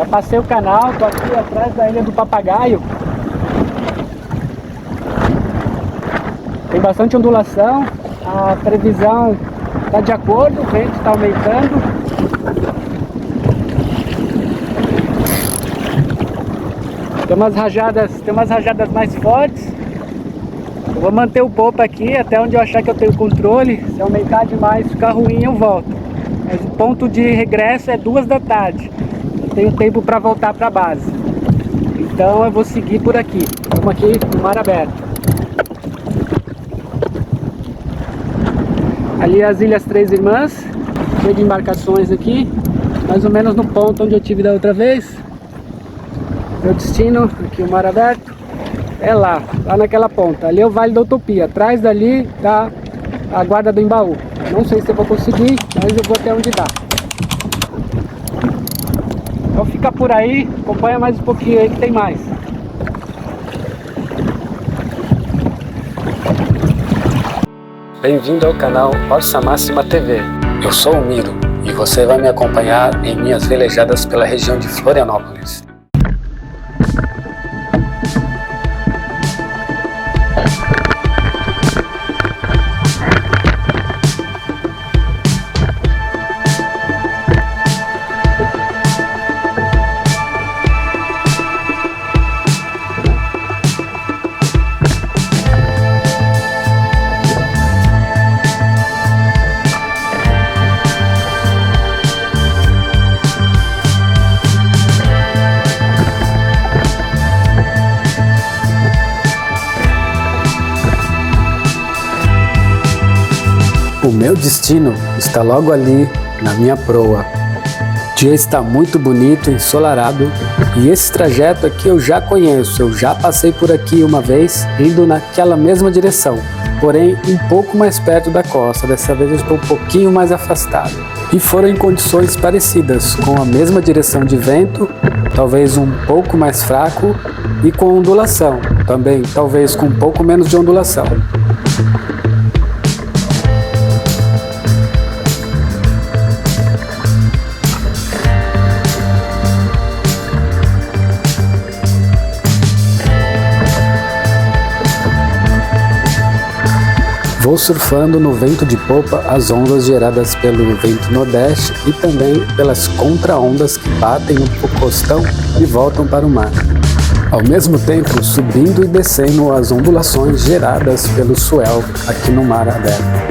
passei o canal, tô aqui atrás da Ilha do Papagaio. Tem bastante ondulação, a previsão está de acordo, o vento está aumentando. Tem umas rajadas mais fortes. Eu vou manter o popa aqui até onde eu achar que eu tenho controle. Se aumentar demais, ficar ruim, eu volto. Mas o ponto de regresso é 2 da tarde. Eu tenho tempo para voltar para a base. Então eu vou seguir por aqui. Estamos aqui no mar aberto. Ali as Ilhas Três Irmãs, cheio de embarcações aqui, mais ou menos no ponto onde eu tive da outra vez. Meu destino, aqui o mar aberto, é lá naquela ponta. Ali é o Vale da Utopia, atrás dali tá a Guarda do Embaú. Não sei se eu vou conseguir, mas eu vou até onde dá. Então fica por aí, acompanha mais um pouquinho aí que tem mais. Bem-vindo ao canal Orsa Máxima TV. Eu sou o Miro e você vai me acompanhar em minhas velejadas pela região de Florianópolis. O meu destino está logo ali, na minha proa. O dia está muito bonito, ensolarado, e esse trajeto aqui eu já conheço, eu já passei por aqui uma vez, indo naquela mesma direção, porém um pouco mais perto da costa. Dessa vez eu estou um pouquinho mais afastado. E foram em condições parecidas, com a mesma direção de vento, talvez um pouco mais fraco, e com ondulação, também talvez com um pouco menos de ondulação. Vou surfando no vento de popa as ondas geradas pelo vento nordeste e também pelas contra-ondas que batem no costão e voltam para o mar. Ao mesmo tempo, subindo e descendo as ondulações geradas pelo swell aqui no mar aberto.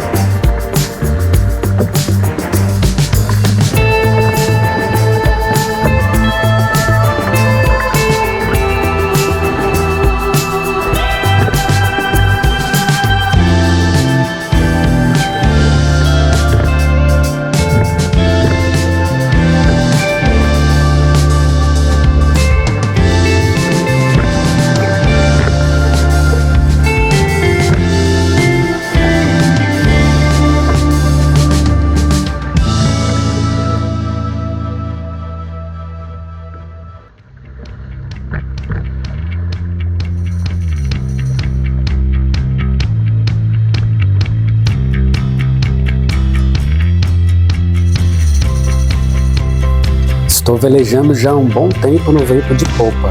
Estou velejando já há um bom tempo no vento de popa,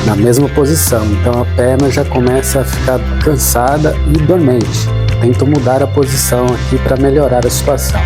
na mesma posição, então a perna já começa a ficar cansada e dormente. Tento mudar a posição aqui para melhorar a situação.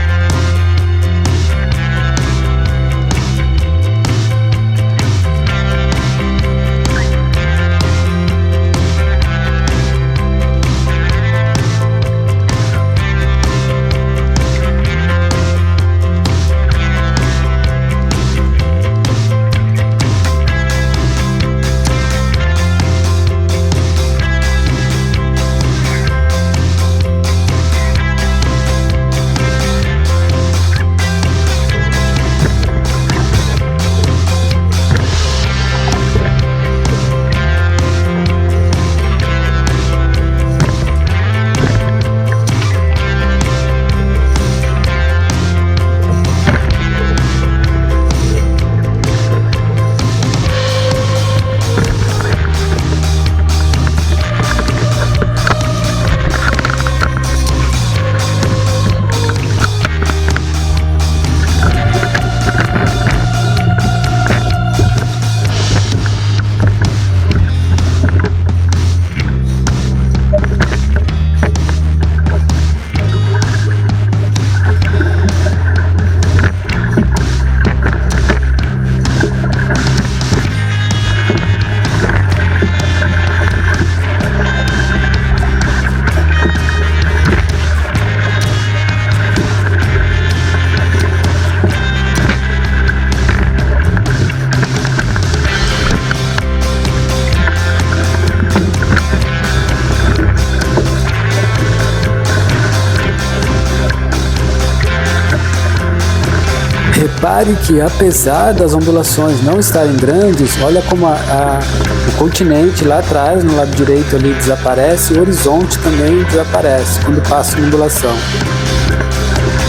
repare que apesar das ondulações não estarem grandes, olha como o continente lá atrás, no lado direito ali desaparece, o horizonte também desaparece quando passa uma ondulação.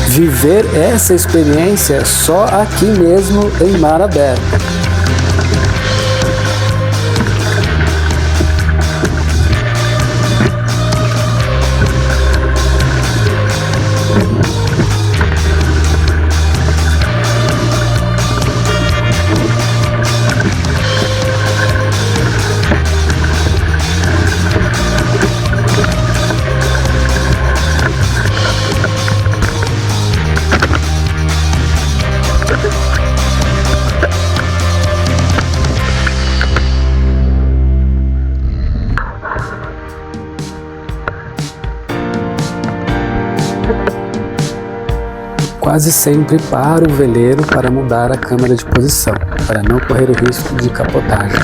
Viver essa experiência só aqui mesmo em mar aberto. Quase sempre paro o veleiro para mudar a câmera de posição, para não correr o risco de capotagem.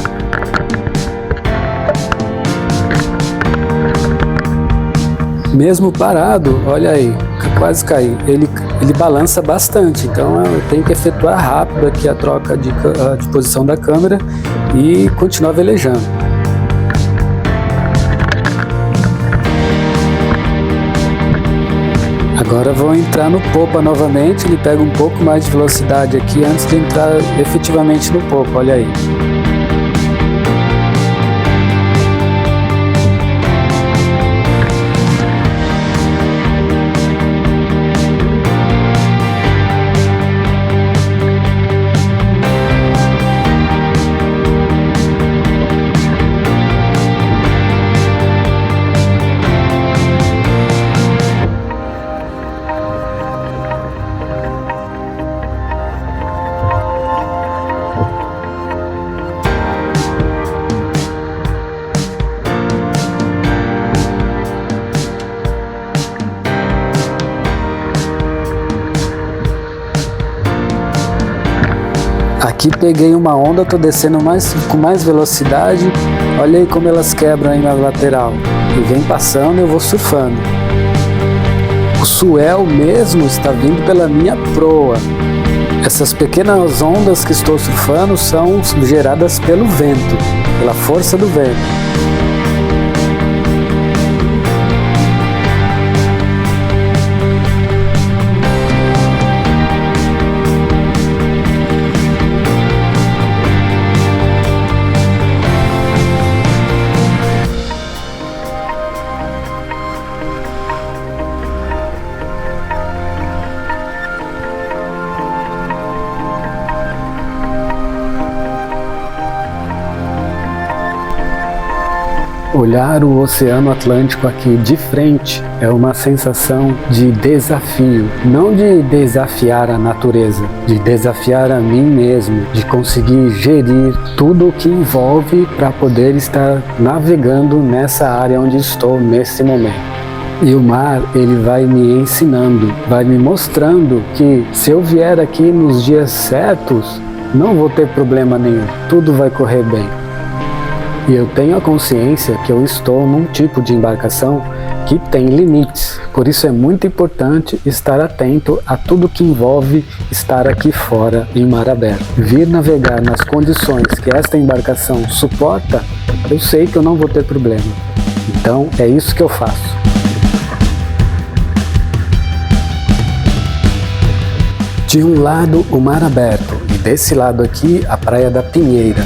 Mesmo parado, olha aí, quase caí, ele balança bastante, então eu tenho que efetuar rápido aqui a troca de posição da câmera e continuar velejando. Agora vou entrar no popa novamente, ele pega um pouco mais de velocidade aqui antes de entrar efetivamente no popa, olha aí. Aqui peguei uma onda, tô descendo com mais velocidade, olha aí como elas quebram aí na lateral. E vem passando e eu vou surfando. O swell mesmo está vindo pela minha proa. Essas pequenas ondas que estou surfando são geradas pelo vento, pela força do vento. Olhar o Oceano Atlântico aqui de frente é uma sensação de desafio, não de desafiar a natureza, de desafiar a mim mesmo, de conseguir gerir tudo o que envolve para poder estar navegando nessa área onde estou nesse momento. E o mar, ele vai me ensinando, vai me mostrando que se eu vier aqui nos dias certos, não vou ter problema nenhum, tudo vai correr bem. E eu tenho a consciência que eu estou num tipo de embarcação que tem limites, por isso é muito importante estar atento a tudo que envolve estar aqui fora em mar aberto. Vir navegar nas condições que esta embarcação suporta, eu sei que eu não vou ter problema. Então é isso que eu faço. De um lado o mar aberto e desse lado aqui a Praia da Pinheira.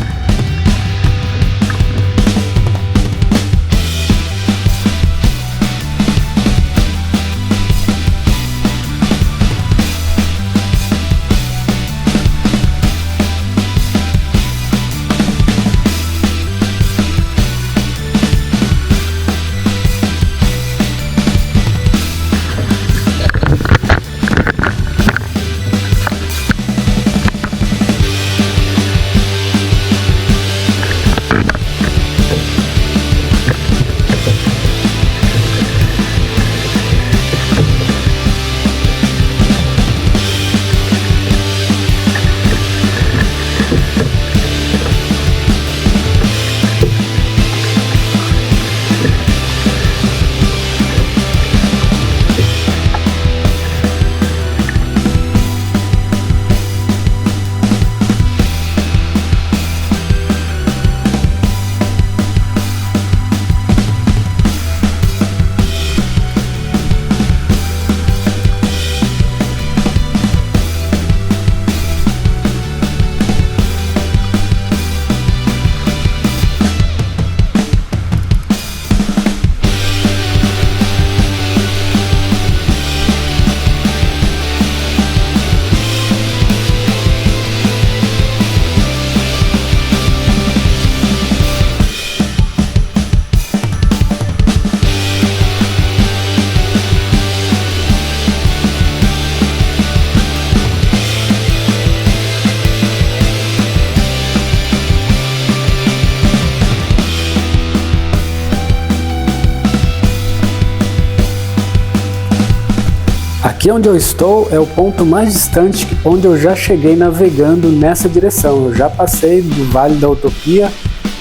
Aqui onde eu estou é o ponto mais distante onde eu já cheguei navegando nessa direção. Eu já passei do Vale da Utopia,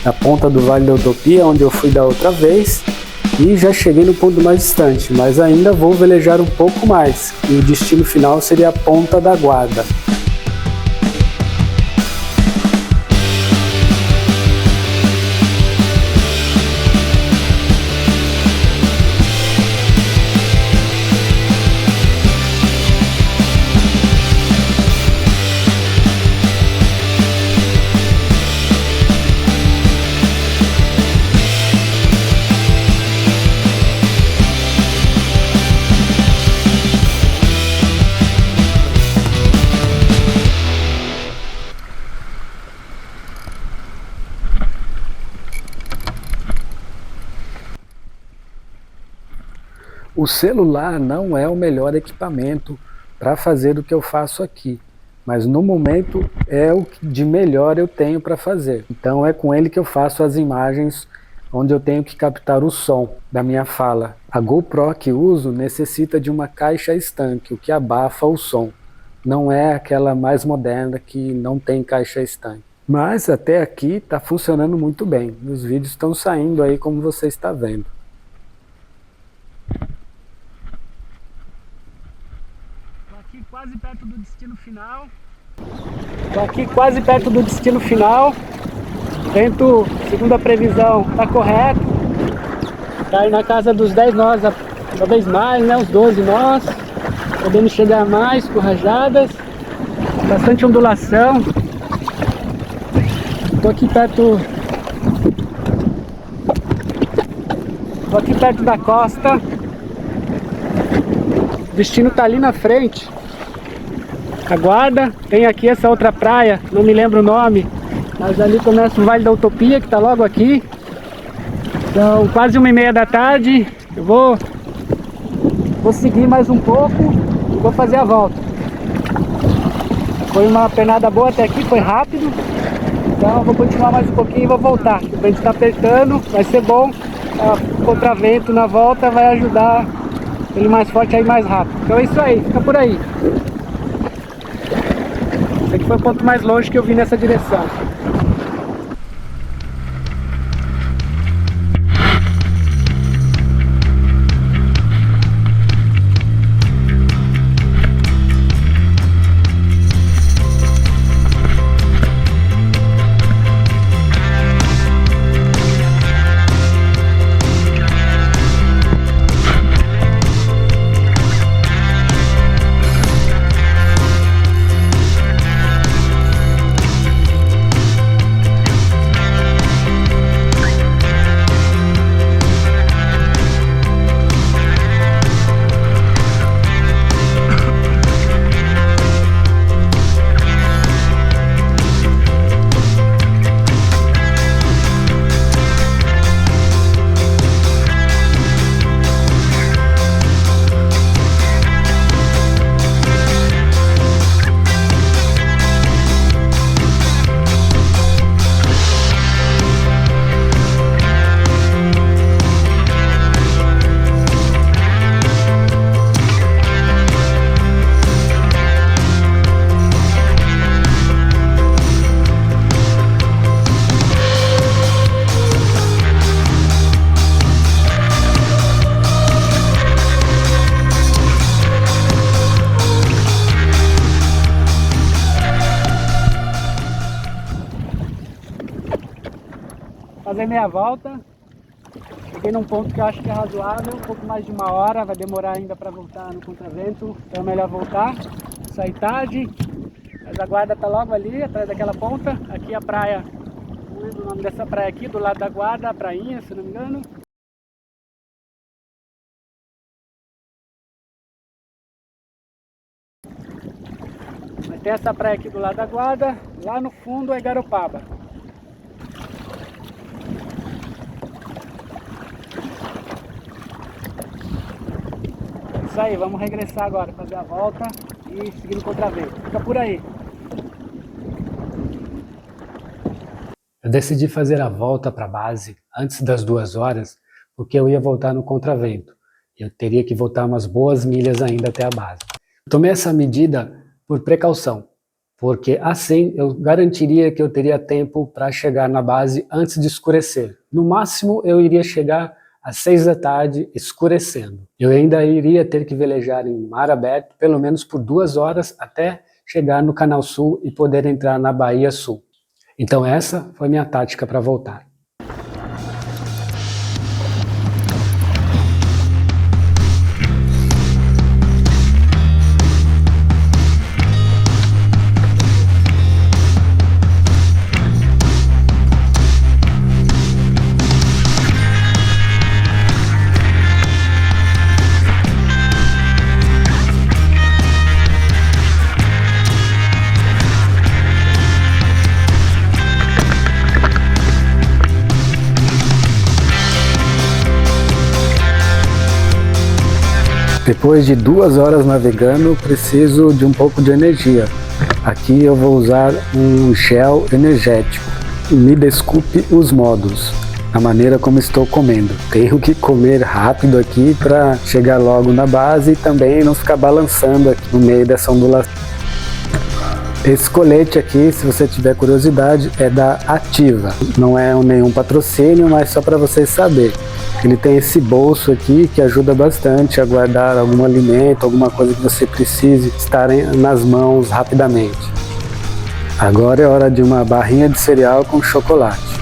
da ponta do Vale da Utopia, onde eu fui da outra vez, e já cheguei no ponto mais distante, mas ainda vou velejar um pouco mais, e o destino final seria a Ponta da Guarda. O celular não é o melhor equipamento para fazer o que eu faço aqui, mas no momento é o que de melhor eu tenho para fazer. Então é com ele que eu faço as imagens onde eu tenho que captar o som da minha fala. A GoPro que uso necessita de uma caixa estanque, o que abafa o som. Não é aquela mais moderna que não tem caixa estanque. Mas até aqui está funcionando muito bem. Os vídeos estão saindo aí como você está vendo. Quase perto do destino final. Estou aqui quase perto do destino final. Vento, segundo a previsão, está correto. Está aí na casa dos 10 nós, talvez mais, né? Uns 12 nós. Podemos chegar mais com rajadas. Bastante ondulação. Estou aqui perto. Estou aqui perto da costa. O destino está ali na frente. Aguarda, tem aqui essa outra praia, não me lembro o nome, mas ali começa o Vale da Utopia, que está logo aqui. São quase 1h30 da tarde, eu vou seguir mais um pouco e vou fazer a volta. Foi uma pernada boa até aqui, foi rápido, então eu vou continuar mais um pouquinho e vou voltar. O vento está apertando, vai ser bom, o contravento na volta vai ajudar ele mais forte aí mais rápido. Então é isso aí, fica por aí. Esse aqui foi o ponto mais longe que eu vi nessa direção. Fazer meia volta, cheguei num ponto que eu acho que é razoável, um pouco mais de 1 hora, vai demorar ainda para voltar no contravento, então é melhor voltar, sair tarde, mas a guarda está logo ali, atrás daquela ponta, aqui a praia, não lembro o nome dessa praia aqui, do lado da guarda, a prainha, se não me engano. Mas tem essa praia aqui do lado da guarda, lá no fundo é Garopaba. Isso aí, vamos regressar agora, fazer a volta e seguir no contravento. Fica por aí. Eu decidi fazer a volta para a base antes das 2 horas, porque eu ia voltar no contravento. Eu teria que voltar umas boas milhas ainda até a base. Tomei essa medida por precaução, porque assim eu garantiria que eu teria tempo para chegar na base antes de escurecer. No máximo eu iria chegar às 6 da tarde, escurecendo. Eu ainda iria ter que velejar em mar aberto pelo menos por 2 horas até chegar no Canal Sul e poder entrar na Bahia Sul. Então essa foi minha tática para voltar. Depois de 2 horas navegando, preciso de um pouco de energia. Aqui eu vou usar um gel energético. Me desculpe os modos, a maneira como estou comendo. Tenho que comer rápido aqui para chegar logo na base e também não ficar balançando aqui no meio dessa ondulação. Esse colete aqui, se você tiver curiosidade, é da Ativa. Não é nenhum patrocínio, mas só para vocês saberem. Ele tem esse bolso aqui que ajuda bastante a guardar algum alimento, alguma coisa que você precise estar nas mãos rapidamente. Agora é hora de uma barrinha de cereal com chocolate.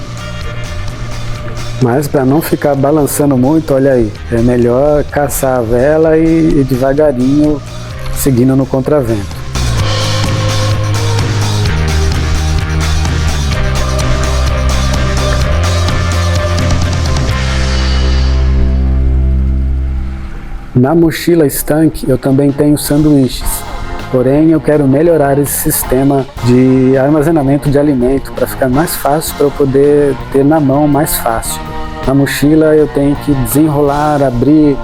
Mas para não ficar balançando muito, olha aí, é melhor caçar a vela e ir devagarinho, seguindo no contravento. Na mochila Stank eu também tenho sanduíches, porém eu quero melhorar esse sistema de armazenamento de alimento para ficar mais fácil, para eu poder ter na mão mais fácil. Na mochila eu tenho que desenrolar, abrir,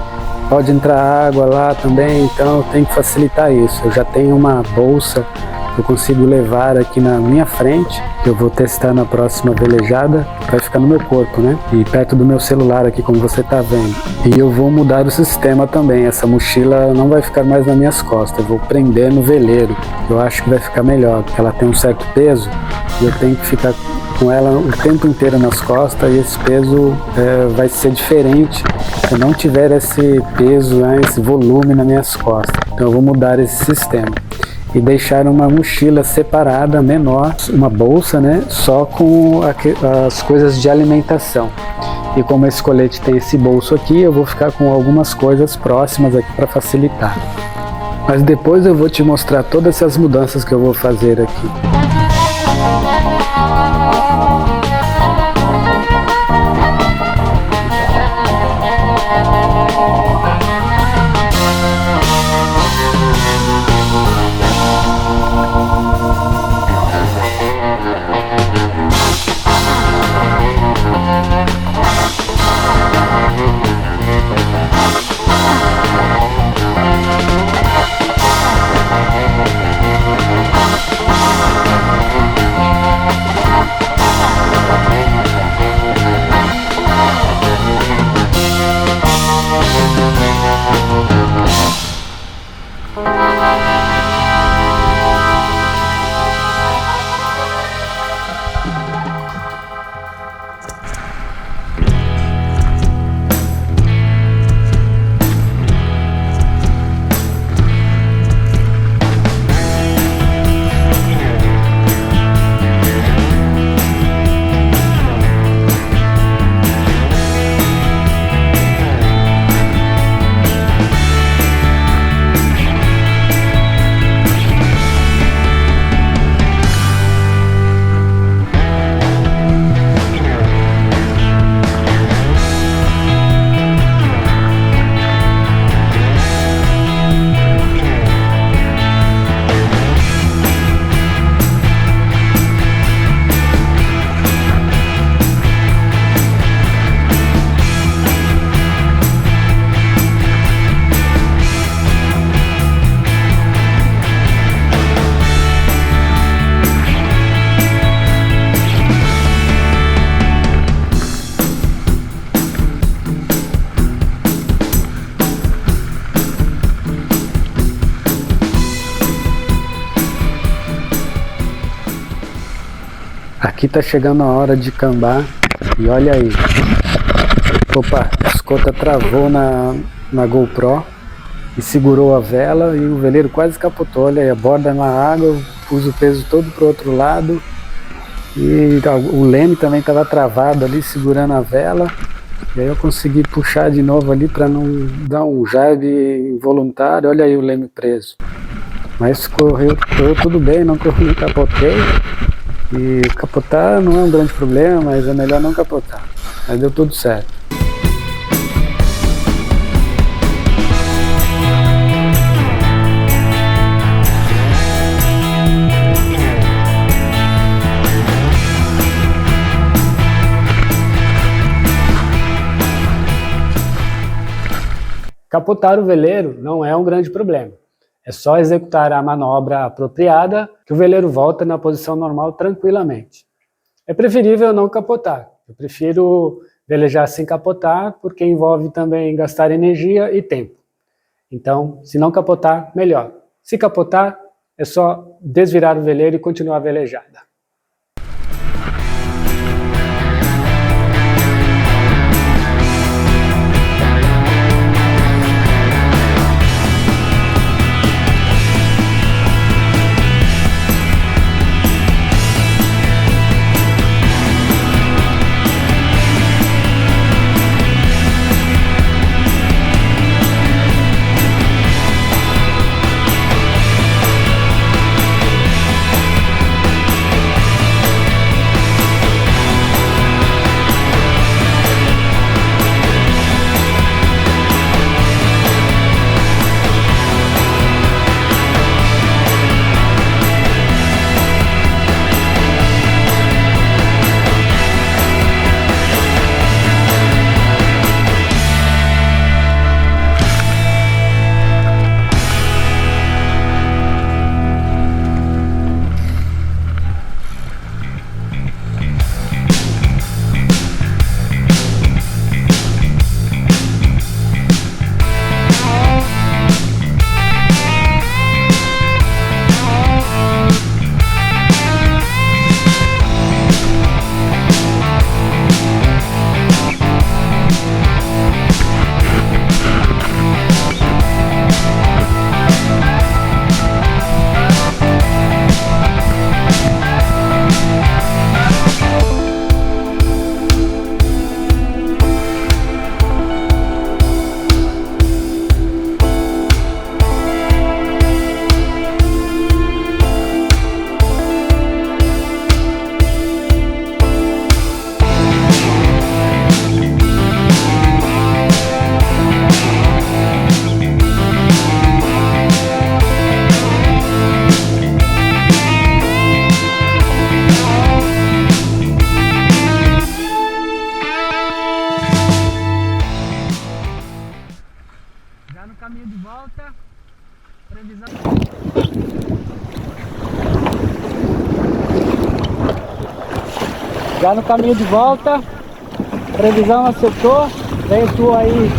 pode entrar água lá também, então eu tenho que facilitar isso. Eu já tenho uma bolsa que eu consigo levar aqui na minha frente, que eu vou testar na próxima velejada, vai ficar no meu corpo, né? E perto do meu celular aqui, como você tá vendo. E eu vou mudar o sistema também, essa mochila não vai ficar mais nas minhas costas, eu vou prender no veleiro. Eu acho que vai ficar melhor, porque ela tem um certo peso e eu tenho que ficar com ela o tempo inteiro nas costas e esse peso vai ser diferente se eu não tiver esse peso, né, esse volume nas minhas costas. Então eu vou mudar esse sistema e deixar uma mochila separada, menor, uma bolsa, né, só com as coisas de alimentação. E como esse colete tem esse bolso aqui, eu vou ficar com algumas coisas próximas aqui para facilitar. Mas depois eu vou te mostrar todas essas mudanças que eu vou fazer aqui. Aqui tá chegando a hora de cambar e olha aí. Opa, a escota travou na GoPro e segurou a vela e o veleiro quase capotou. Olha aí, a borda na água, eu pus o peso todo pro outro lado e o leme também estava travado ali segurando a vela. E aí eu consegui puxar de novo ali para não dar um jibe involuntário. Olha aí o leme preso. Mas correu tudo bem, não capotei. E capotar não é um grande problema, mas é melhor não capotar. Mas deu tudo certo. Capotar o veleiro não é um grande problema. É só executar a manobra apropriada que o veleiro volta na posição normal tranquilamente. É preferível não capotar. Eu prefiro velejar sem capotar porque envolve também gastar energia e tempo. Então, se não capotar, melhor. Se capotar, é só desvirar o veleiro e continuar a velejada. Já no caminho de volta, previsão... Já no caminho de volta, previsão acertou, ventou aí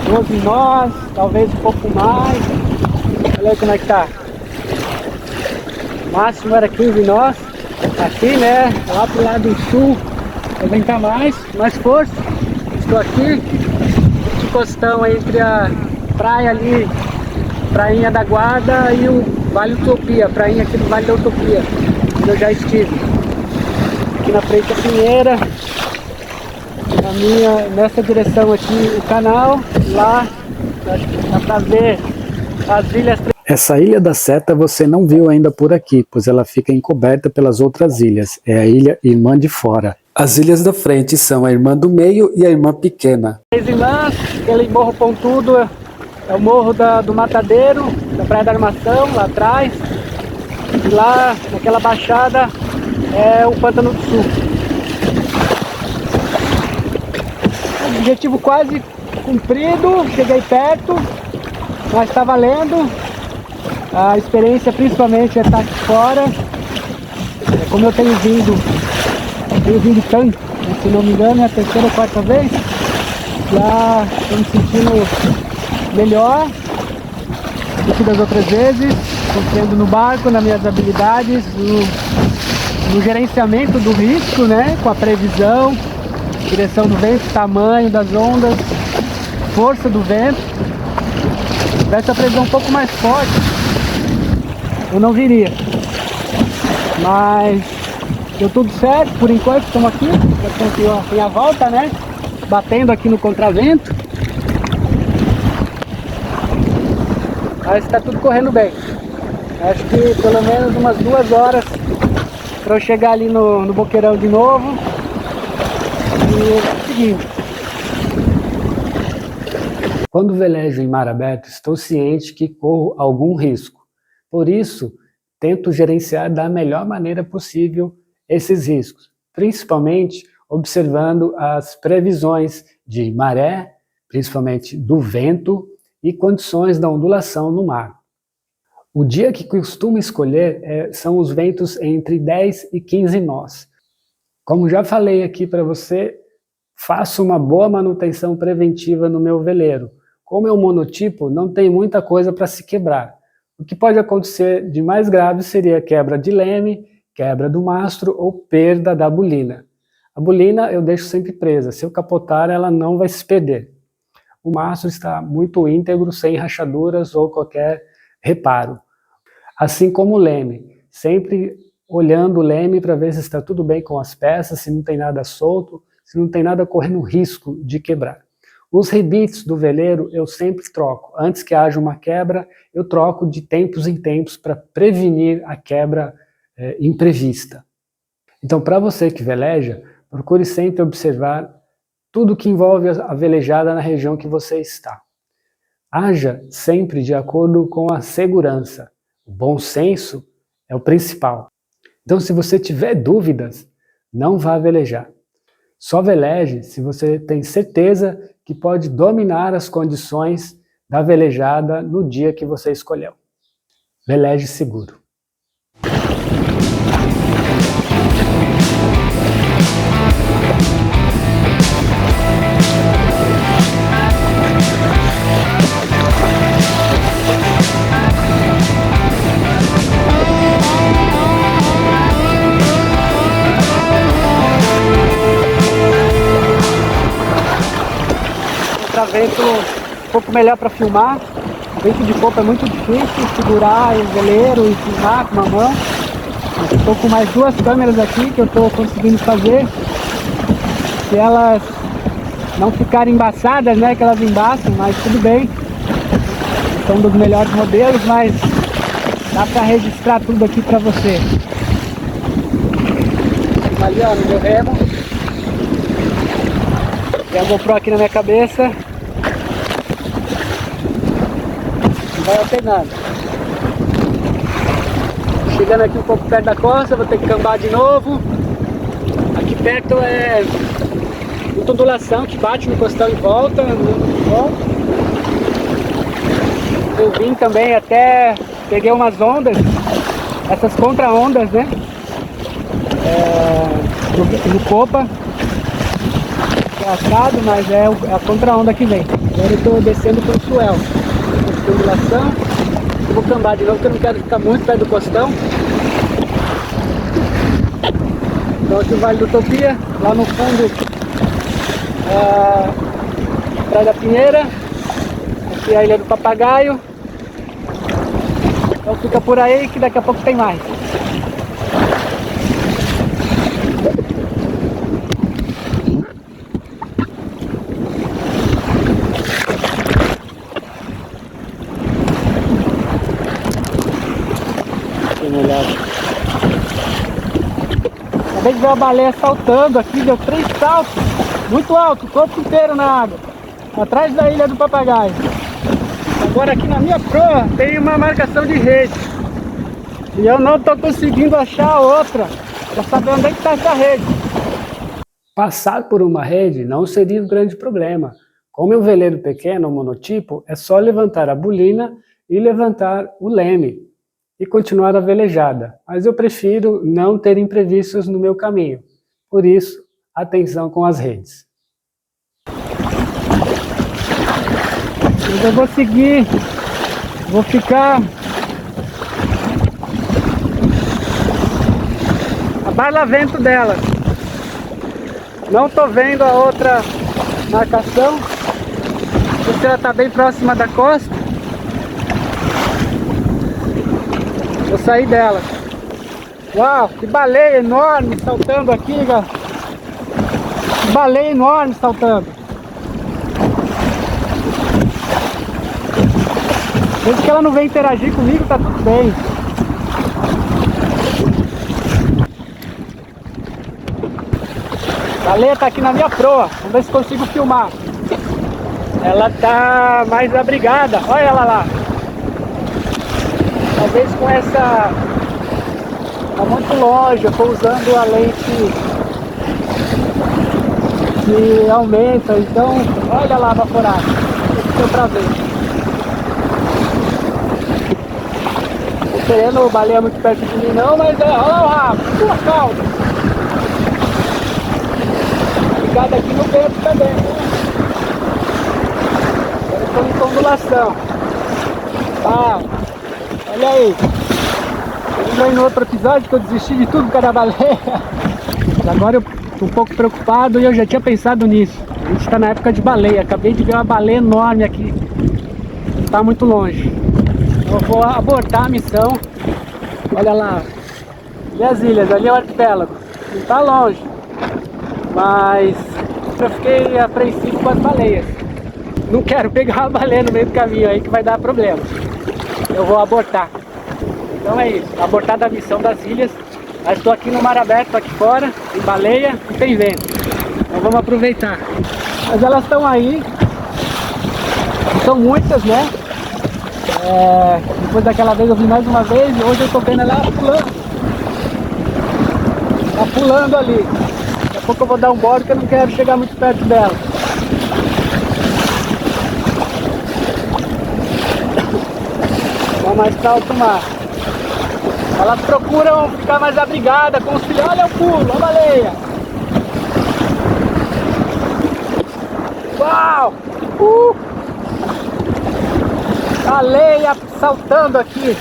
12 nós, talvez um pouco mais. Olha aí como é que tá. O máximo era 15 nós, aqui né, lá pro lado do sul, vai ventar mais força. Estou aqui, de costão entre a praia ali, Prainha da Guarda e o Vale Utopia, prainha aqui do Vale da Utopia, onde eu já estive. Aqui na frente a Pinheira, nessa direção aqui o canal, lá dá pra ver as ilhas. Essa Ilha da Seta você não viu ainda por aqui, pois ela fica encoberta pelas outras ilhas, é a Ilha Irmã de Fora. As ilhas da frente são a Irmã do Meio e a Irmã Pequena. As irmãs, aquele morro pontudo é o morro do Matadeiro, da Praia da Armação, lá atrás. E lá, naquela baixada, é o Pântano do Sul. Objetivo quase cumprido, cheguei perto, mas está valendo. A experiência principalmente é estar aqui fora. Como eu tenho vindo tanto, se não me engano é a terceira ou quarta vez, já estou me sentindo melhor do que das outras vezes, confiando no barco, nas minhas habilidades, no gerenciamento do risco, né? Com a previsão, direção do vento, tamanho das ondas, força do vento. Se tivesse a previsão um pouco mais forte, eu não viria. Mas deu tudo certo, por enquanto estamos aqui. Já tem a volta, né? Batendo aqui no contravento. Mas está tudo correndo bem. Acho que pelo menos umas 2 horas para eu chegar ali no Boqueirão de novo. E é o seguinte. Quando velejo em mar aberto, estou ciente que corro algum risco. Por isso, tento gerenciar da melhor maneira possível esses riscos, principalmente observando as previsões de maré, principalmente do vento, e condições da ondulação no mar. O dia que costumo escolher são os ventos entre 10 e 15 nós. Como já falei aqui para você, faço uma boa manutenção preventiva no meu veleiro. Como é um monotipo, não tem muita coisa para se quebrar. O que pode acontecer de mais grave seria quebra de leme, quebra do mastro ou perda da bolina. A bolina eu deixo sempre presa, se eu capotar ela não vai se perder. O mastro está muito íntegro, sem rachaduras ou qualquer reparo. Assim como o leme, sempre olhando o leme para ver se está tudo bem com as peças, se não tem nada solto, se não tem nada correndo risco de quebrar. Os rebites do veleiro eu sempre troco. Antes que haja uma quebra, eu troco de tempos em tempos para prevenir a quebra imprevista. Então, para você que veleja, procure sempre observar tudo que envolve a velejada na região que você está. Haja sempre de acordo com a segurança. O bom senso é o principal. Então, se você tiver dúvidas, não vá velejar. Só veleje se você tem certeza que pode dominar as condições da velejada no dia que você escolheu. Veleje seguro. Vento um pouco melhor para filmar. Vento de popa é muito difícil segurar o veleiro e filmar com uma mão. Estou com mais 2 câmeras aqui que eu estou conseguindo fazer. Se elas não ficarem embaçadas, né, que elas embaçam, mas tudo bem. São dos melhores modelos, mas dá para registrar tudo aqui para você. Ali, ó, no meu remo. Tem a GoPro aqui na minha cabeça. Vai alternando. Chegando aqui um pouco perto da costa, vou ter que cambar de novo. Aqui perto é muita ondulação que bate no costão e volta. Eu vim também até, peguei umas ondas, essas contra-ondas, né? No Copa. Engraçado, mas é a contra-onda que vem. Agora eu estou descendo para o Suel. Ondulação. Eu vou cambar de novo porque eu não quero ficar muito perto do costão. Então aqui o Vale do Utopia, lá no fundo Praia da Pinheira, aqui a Ilha do Papagaio. Então fica por aí que daqui a pouco tem mais. Acabei de ver a baleia saltando aqui, deu 3 saltos, muito alto, o corpo inteiro na água, atrás da Ilha do Papagaio. Agora aqui na minha proa tem uma marcação de rede, e eu não estou conseguindo achar outra, para saber onde é que está essa rede. Passar por uma rede não seria um grande problema. Como é um veleiro pequeno, monotipo, é só levantar a bolina e levantar o leme e continuar a velejada, mas eu prefiro não ter imprevistos no meu caminho. Por isso, atenção com as redes. Eu vou seguir, vou ficar barlavento dela. Não tô vendo a outra marcação. Porque ela tá bem próxima da costa. Vou sair dela. Uau, que baleia enorme saltando aqui, galera. Que baleia enorme saltando. Desde que ela não vem interagir comigo, tá tudo bem. A baleia tá aqui na minha proa. Vamos ver se consigo filmar. Ela tá mais abrigada. Olha ela lá. Talvez com essa... Tá muito longe. Eu tô usando a lente que aumenta. Então, olha lá evaporada. Deu pra ver. Tô querendo baleia muito perto de mim não, mas olha lá o rabo. Sua calma. Ligado aqui no vento também. Agora estou em ondulação. Ah, olha aí. Eu no outro episódio que eu desisti de tudo por causa da baleia. Agora eu tô um pouco preocupado e eu já tinha pensado nisso. A gente está na época de baleia. Acabei de ver uma baleia enorme aqui. Não está muito longe. Eu vou abortar a missão. Olha lá. E as ilhas, ali é o arquipélago. Não está longe. Mas eu fiquei apreensivo com as baleias. Não quero pegar uma baleia no meio do caminho aí que vai dar problema. Eu vou abortar. Então é isso, abortar da missão das ilhas. Mas estou aqui no mar aberto, aqui fora, tem baleia e tem vento. Então vamos aproveitar. Mas elas estão aí. São muitas, né? Depois daquela vez eu vi mais uma vez e hoje eu estou vendo ela pulando. Tá pulando ali. Daqui a pouco eu vou dar um bordo porque eu não quero chegar muito perto dela. Vou mais para alto mar. Elas procuram ficar mais abrigadas com os filhos. Olha o pulo, a baleia. Uau! Baleia saltando aqui.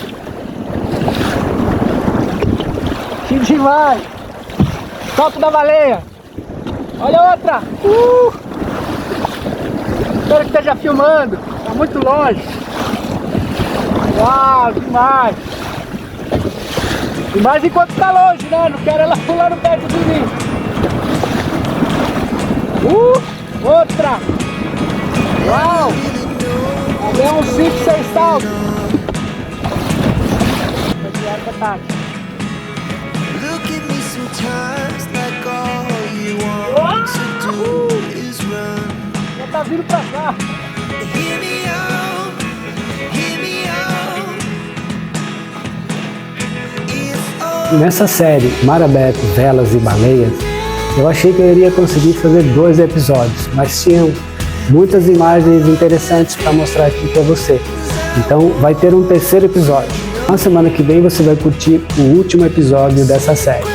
Que demais! Salto da baleia. Olha outra. Espero que esteja filmando. Está muito longe. Uau, demais! Demais enquanto está longe, né? Não quero ela pulando perto de mim. Outra! Uau! Ali é uns 5, 6 saltos. Já tá vindo pra cá. Nessa série Mar Aberto, Velas e Baleias, eu achei que eu iria conseguir fazer 2 episódios, mas tinham muitas imagens interessantes para mostrar aqui para você. Então vai ter um 3º episódio. Na semana que vem você vai curtir o último episódio dessa série.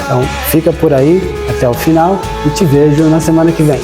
Então fica por aí até o final e te vejo na semana que vem.